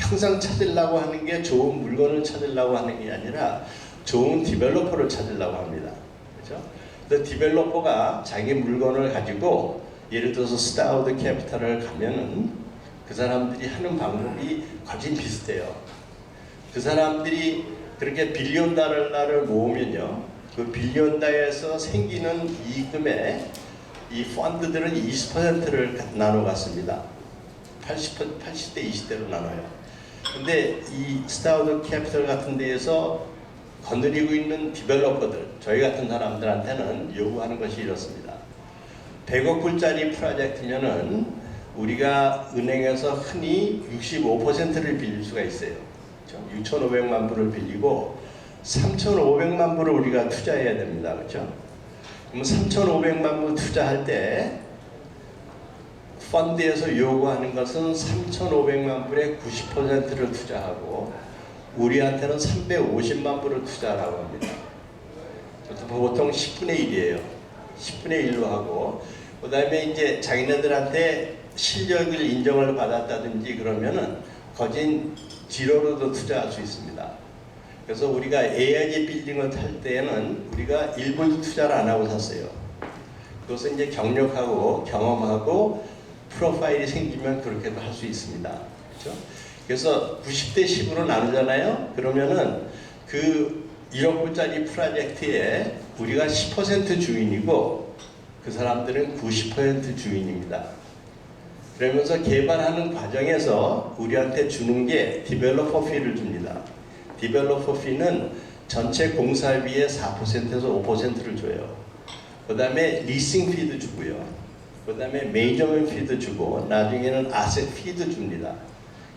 항상 찾으려고 하는 게 좋은 물건을 찾으려고 하는 게 아니라 좋은 디벨로퍼를 찾으려고 합니다. 그렇죠? 근데 디벨로퍼가 자기 물건을 가지고 예를 들어서 스타우드 캐피탈을 가면은 그 사람들이 하는 방법이 거진 비슷해요. 그 사람들이 그렇게 빌리언 달러를 모으면요, 그 빌리언 달러에서 생기는 이익금에 이 펀드들은 20%를 나눠 갔습니다. 80대 20대로 나눠요. 근데 이 스타우드 캐피탈 같은 데에서 건드리고 있는 디벨로퍼들, 저희 같은 사람들한테는 요구하는 것이 이렇습니다. 100억 불짜리 프로젝트면은 우리가 은행에서 흔히 65%를 빌릴 수가 있어요. 6,500만 불을 빌리고 3,500만 불을 우리가 투자해야 됩니다. 그렇죠? 그럼 3,500만 불 투자할 때 펀드에서 요구하는 것은 3,500만 불의 90%를 투자하고 우리한테는 350만 불을 투자하라고 합니다. 보통 10분의 1이에요. 10분의 1로 하고 그 다음에 이제 자기네들한테 실력을 인정을 받았다든지 그러면은 거진 지로로도 투자할 수 있습니다. 그래서 우리가 AIG 빌딩을 탈 때에는 우리가 1불도 투자를 안 하고 샀어요. 그것은 이제 경력하고 경험하고 프로파일이 생기면 그렇게도 할 수 있습니다. 그렇죠? 그래서 90대 10으로 나누잖아요. 그러면은 그 1억 불짜리 프로젝트에 우리가 10% 주인이고 그 사람들은 90% 주인입니다. 그러면서 개발하는 과정에서 우리한테 주는 게 디벨로퍼 피를 줍니다. 디벨로퍼 피는 전체 공사비의 4%에서 5%를 줘요. 그 다음에 리싱 피도 주고요. 그 다음에 매니저먼트 피도 주고 나중에는 아셋 피도 줍니다.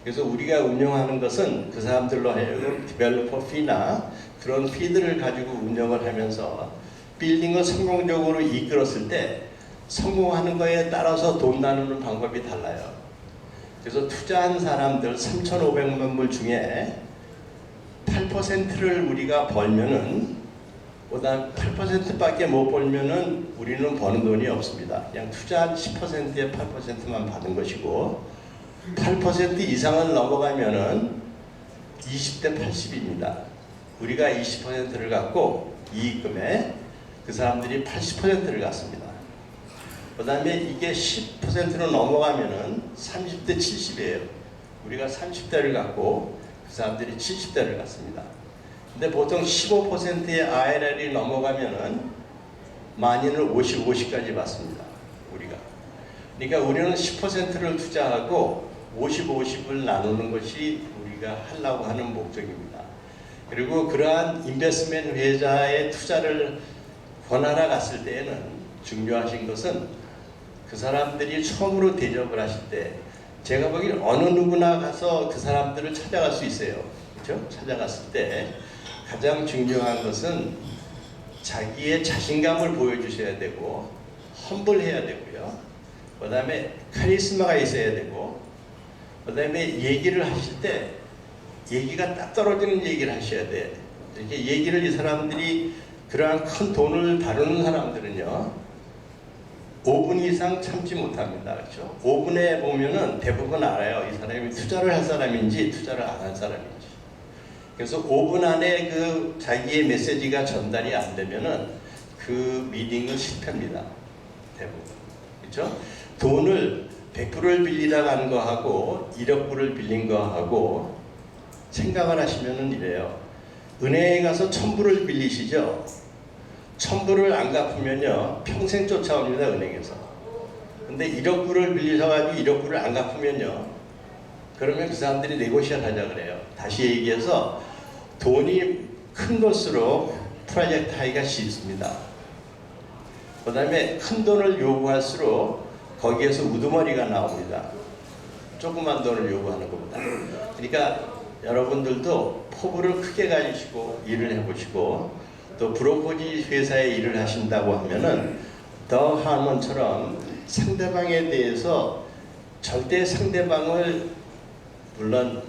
그래서 우리가 운영하는 것은 그 사람들로 하여금 디벨로퍼 피나 그런 피들을 가지고 운영을 하면서 빌딩을 성공적으로 이끌었을 때 성공하는 거에 따라서 돈 나누는 방법이 달라요. 그래서 투자한 사람들 3,500만 불 중에 8%를 우리가 벌면은 그다음 8%밖에 못 벌면은 우리는 버는 돈이 없습니다. 그냥 투자한 10%의 8%만 받은 것이고 8% 이상을 넘어가면은 20대 80입니다. 우리가 20%를 갖고 이익금에 그 사람들이 80%를 갖습니다. 그 다음에 이게 10%로 넘어가면은 30대 70이에요. 우리가 30대를 갖고 그 사람들이 70대를 갖습니다. 근데 보통 15%의 IRR이 넘어가면은 많이는 50까지 받습니다. 우리가. 그러니까 우리는 10%를 투자하고 50을 나누는 것이 우리가 하려고 하는 목적입니다. 그리고 그러한 인베스트먼트 회사의 투자를 권하러 갔을 때에는 중요하신 것은 그 사람들이 처음으로 대접을 하실 때 제가 보기엔 어느 누구나 가서 그 사람들을 찾아갈 수 있어요. 그렇죠? 찾아갔을 때 가장 중요한 것은 자기의 자신감을 보여주셔야 되고 험블해야 되고요. 그 다음에 카리스마가 있어야 되고 그 다음에 얘기를 하실 때 얘기가 딱 떨어지는 얘기를 하셔야 돼. 이렇게 얘기를 이 사람들이 그러한 큰 돈을 다루는 사람들은요 5분 이상 참지 못합니다. 그렇죠? 5분에 보면은 대부분 알아요. 이 사람이 투자를 할 사람인지 투자를 안 할 사람인지. 그래서 5분 안에 그 자기의 메시지가 전달이 안 되면은 그 미팅은 실패입니다. 대부분. 그렇죠? 돈을 100불을 빌리다 간 거하고 1억 불을 빌린 거하고 생각을 하시면은 이래요. 은행에 가서 1,000불을 빌리시죠? 1,000불을 안 갚으면요 평생 쫓아옵니다. 은행에서. 근데 1억 불을 빌리셔가지고 1억 불을 안 갚으면요 그러면 그 사람들이 네고시를 하자 그래요. 다시 얘기해서 돈이 큰 것으로 프로젝트 하기가 쉽습니다. 그 다음에 큰 돈을 요구할수록 거기에서 우두머리가 나옵니다. 조그만 돈을 요구하는 것보다. 그러니까 여러분들도 포부를 크게 가지시고 일을 해보시고 또 브로커지 회사에 일을 하신다고 하면은 더 하먼처럼 상대방에 대해서 절대 상대방을 물론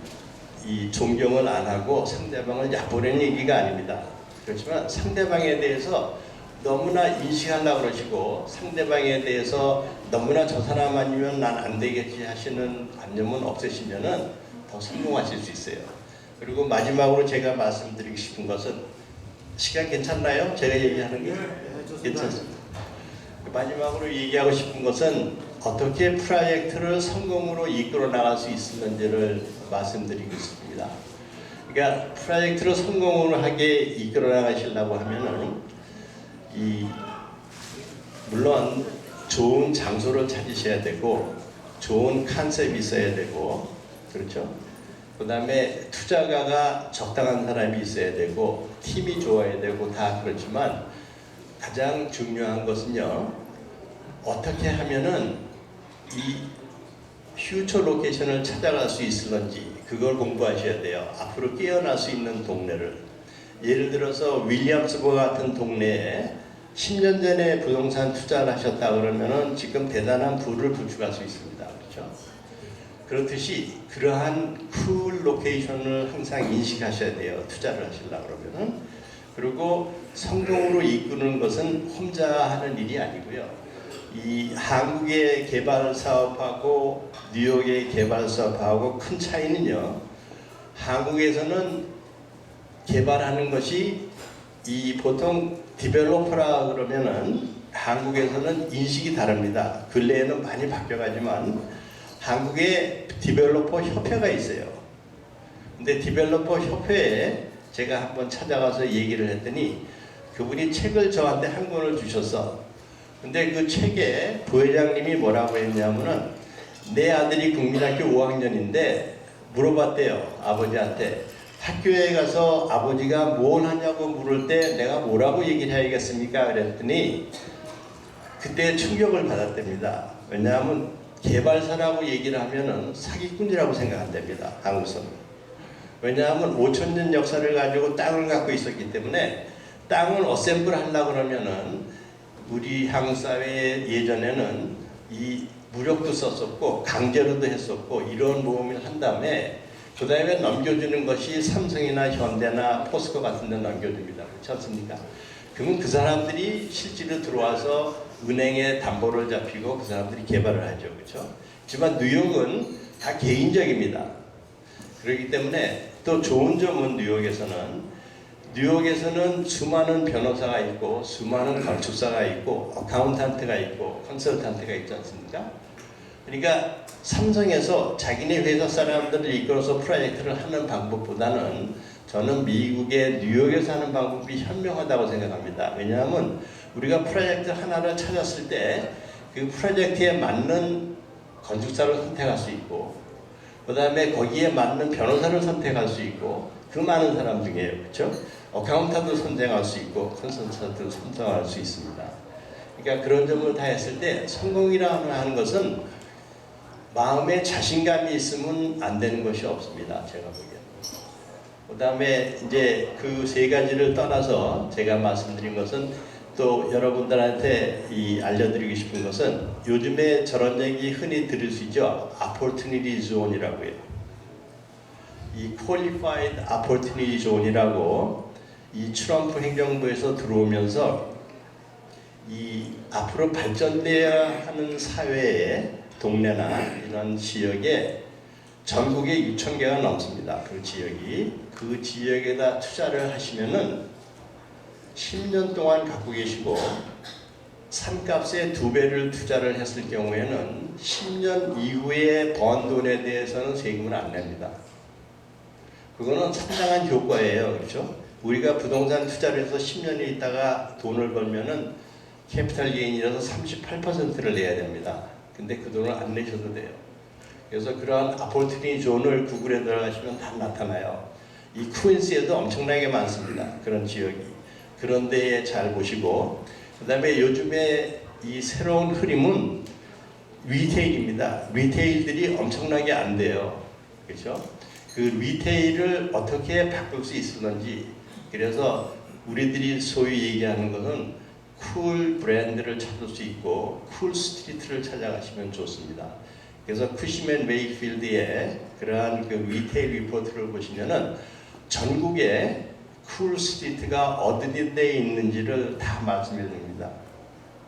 이 존경을 안 하고 상대방을 얕보는 얘기가 아닙니다. 그렇지만 상대방에 대해서 너무나 인식하려고 그러시고 상대방에 대해서 너무나 저 사람 아니면 난 안 되겠지 하시는 관념은 없으시면은 더 성공하실 수 있어요. 그리고 마지막으로 제가 말씀드리고 싶은 것은, 시간 괜찮나요? 제가 얘기하는 게? 괜찮습니다. 마지막으로 얘기하고 싶은 것은 어떻게 프로젝트를 성공으로 이끌어 나갈 수 있었는지를 말씀드리고 싶습니다. 그러니까 프로젝트를 성공으로 하게 이끌어 나가시려고 하면은 물론 좋은 장소를 찾으셔야 되고 좋은 컨셉이 있어야 되고, 그렇죠? 그 다음에 투자가가 적당한 사람이 있어야 되고 팀이 좋아야 되고 다 그렇지만, 가장 중요한 것은요, 어떻게 하면은 이 퓨처 로케이션을 찾아갈 수 있을런지 그걸 공부하셔야 돼요. 앞으로 깨어날 수 있는 동네를. 예를 들어서 윌리엄스버 같은 동네에 10년 전에 부동산 투자를 하셨다 그러면은 지금 대단한 부를 구축할 수 있습니다. 그렇죠? 그렇듯이 그러한 쿨 로케이션을 항상 인식하셔야 돼요. 투자를 하시려고 그러면은. 그리고 성공으로 이끄는 것은 혼자 하는 일이 아니고요. 이 한국의 개발 사업하고 뉴욕의 개발 사업하고 큰 차이는요, 한국에서는 개발하는 것이 이 보통 디벨로퍼라 그러면은 한국에서는 인식이 다릅니다. 근래에는 많이 바뀌어가지만 한국에 디벨로퍼 협회가 있어요. 근데 디벨로퍼 협회에 제가 한번 찾아가서 얘기를 했더니 그분이 책을 저한테 한 권을 주셔서, 근데 그 책에 부회장님이 뭐라고 했냐면은, 내 아들이 국민학교 5학년인데 물어봤대요. 아버지한테. 학교에 가서 아버지가 뭘 하냐고 물을 때 내가 뭐라고 얘기를 해야겠습니까? 그랬더니 그때 충격을 받았답니다. 왜냐하면 개발사라고 얘기를 하면은 사기꾼이라고 생각한답니다. 한국에서는. 왜냐하면 5,000년 역사를 가지고 땅을 갖고 있었기 때문에 땅을 어셈블 하려고 그러면은, 우리 한국 사회 예전에는 이 무력도 썼었고 강제로도 했었고 이런 모험을 한 다음에 그 다음에 넘겨주는 것이 삼성이나 현대나 포스코 같은 데 넘겨줍니다. 그렇지 않습니까? 그러면 그 사람들이 실제로 들어와서 은행에 담보를 잡히고 그 사람들이 개발을 하죠. 그렇죠? 하지만 뉴욕은 다 개인적입니다. 그렇기 때문에 또 좋은 점은 뉴욕에서는 수많은 변호사가 있고 수많은 건축사가 있고 어카운턴트가 있고 컨설턴트가 있지 않습니까? 그러니까 삼성에서 자기네 회사 사람들을 이끌어서 프로젝트를 하는 방법보다는 저는 미국의 뉴욕에서 하는 방법이 현명하다고 생각합니다. 왜냐하면 우리가 프로젝트 하나를 찾았을 때 그 프로젝트에 맞는 건축사를 선택할 수 있고, 그 다음에 거기에 맞는 변호사를 선택할 수 있고, 그 많은 사람 중에, 그렇죠? 어카운턴트도 선정할 수 있고 컨설턴트도 선정할 수 있습니다. 그러니까 그런 점을 다 했을 때 성공이라고 하는 것은 마음에 자신감이 있으면 안 되는 것이 없습니다. 제가 보기에는. 그 다음에 이제 그 세 가지를 떠나서 제가 말씀드린 것은, 또 여러분들한테 알려드리고 싶은 것은, 요즘에 저런 얘기 흔히 들을 수 있죠. Opportunity Zone이라고 해요. 이 Qualified Opportunity Zone이라고 이 트럼프 행정부에서 들어오면서 이 앞으로 발전돼야 하는 사회의 동네나 이런 지역에 전국에 6,000개가 넘습니다. 그 지역이. 그 지역에다 투자를 하시면은 10년 동안 갖고 계시고 산값의 2배를 투자를 했을 경우에는 10년 이후에 번 돈에 대해서는 세금을 안 냅니다. 그거는 상당한 효과예요. 그렇죠? 우리가 부동산 투자를 해서 10년이 있다가 돈을 벌면은 캐피탈 게인이라서 38%를 내야 됩니다. 근데 그 돈을 안 내셔도 돼요. 그래서 그러한 아포르투니티 존을 구글에 들어가시면 다 나타나요. 이 퀸스에도 엄청나게 많습니다. 그런 지역이. 그런 데에 잘 보시고, 그 다음에 요즘에 이 새로운 흐름은 리테일입니다. 리테일들이 엄청나게 안 돼요. 그렇죠? 그 리테일을 어떻게 바꿀 수 있을런지, 그래서 우리들이 소위 얘기하는 것은 쿨 브랜드를 찾을 수 있고 쿨 스트리트를 찾아가시면 좋습니다. 그래서 쿠시맨 웨이필드의 그러한 그 리테일 리포트를 보시면은 전국에 쿨 스트리트가 어디 데 있는지를 다 말씀해 줍니다.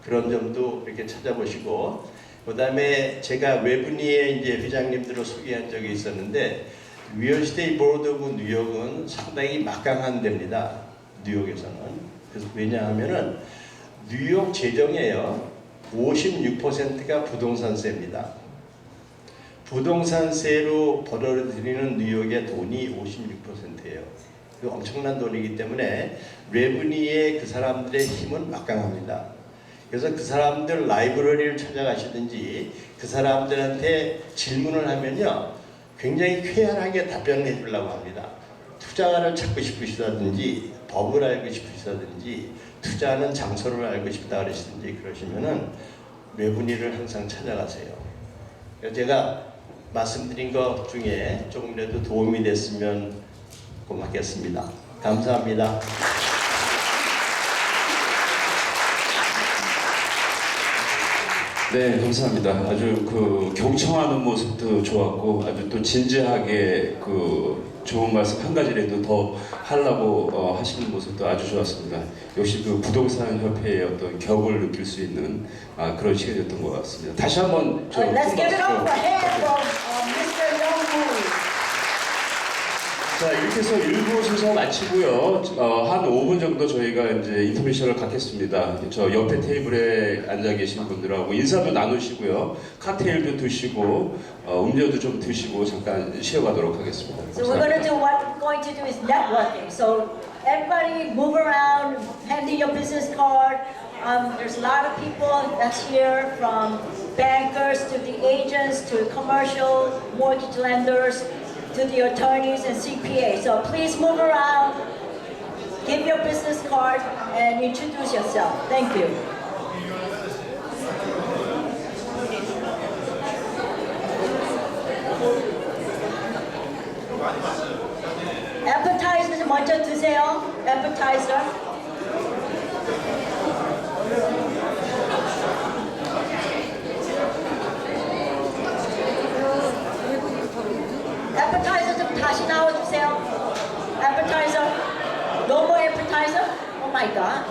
그런 점도 이렇게 찾아보시고, 그 다음에 제가 웨브니의 이제 회장님들을 소개한 적이 있었는데, 리얼스테이트 보드 오브 뉴욕은 상당히 막강한 데입니다. 뉴욕에서는. 그래서 왜냐하면은 뉴욕 재정에요 56%가 부동산세입니다. 부동산세로 벌어들이는 뉴욕의 돈이 56%예요. 그 엄청난 돈이기 때문에 레브니의 그 사람들의 힘은 막강합니다. 그래서 그 사람들 라이브러리를 찾아가시든지 그 사람들한테 질문을 하면요 굉장히 쾌활하게 답변을 해주려고 합니다. 투자를 찾고 싶으시다든지 법을 알고 싶으시다든지 투자하는 장소를 알고 싶다 그러시든지 그러시면은 레브니를 항상 찾아가세요. 그래서 제가 말씀드린 것 중에 조금이라도 도움이 됐으면 고맙겠습니다. 감사합니다. 네, 감사합니다. 아주 그 경청하는 모습도 좋았고 아주 또 진지하게 그 좋은 말씀 한 가지라도 더 하려고 하시는 모습도 아주 좋았습니다. 역시 그 부동산 협회의 어떤 격을 느낄 수 있는 그런 시간이었던 것 같습니다. 다시 한번 Let's give it up for hand for Mr. Young. 자, 이렇게 해서 1부 순서 마치고요. 한 5분 정도 저희가 이제 인터미션을 갖겠습니다. 저 옆에 테이블에 앉아 계신 분들하고 인사도 나누시고요. 칵테일도 드시고, 음료도 좀 드시고 잠깐 쉬어가도록 하겠습니다. So we're going to do what we're going to do is networking. So everybody move around, hand in your business card. There's a lot of people that's here, from bankers to the agents to commercial mortgage lenders to the attorneys and CPA. So please move around, give your business card, and introduce yourself. Thank you. Appetizer 먼저 드세요. Appetizer. Appetizer 좀 다시 나와주세요. Appetizer. No more appetizer? Oh my God.